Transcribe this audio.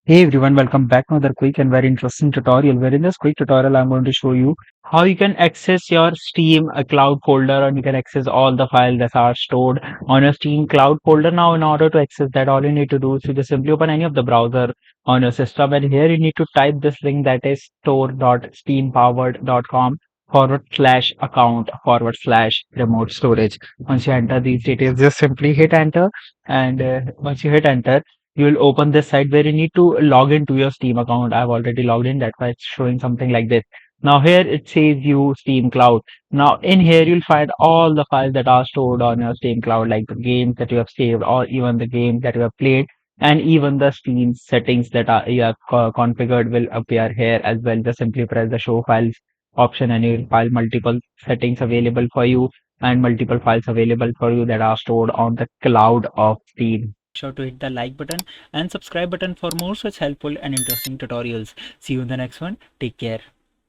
Hey everyone, welcome back to another quick and very interesting tutorial. Where in this quick tutorial, I'm going to show you how you can access your Steam cloud folder and you can access all the files that are stored on your Steam cloud folder. Now, in order to access that, all you need to do is to just simply open any of the browser on your system, and here you need to type this link, that is store.steampowered.com /account /remote storage. Once you enter these details, just simply hit enter, and once you hit enter, you will open this site where you need to log into your Steam account. I've already logged in, that's why it's showing something like this. Now here it says you Steam Cloud. Now in here you'll find all the files that are stored on your Steam Cloud, like the games that you have saved or even the games that you have played, and even the Steam settings that are you have configured will appear here as well. Just simply press the show files option and you'll find multiple settings available for you and multiple files available for you that are stored on the cloud of Steam. Sure to hit the like button and subscribe button for more such helpful and interesting tutorials. See you in the next one. Take care.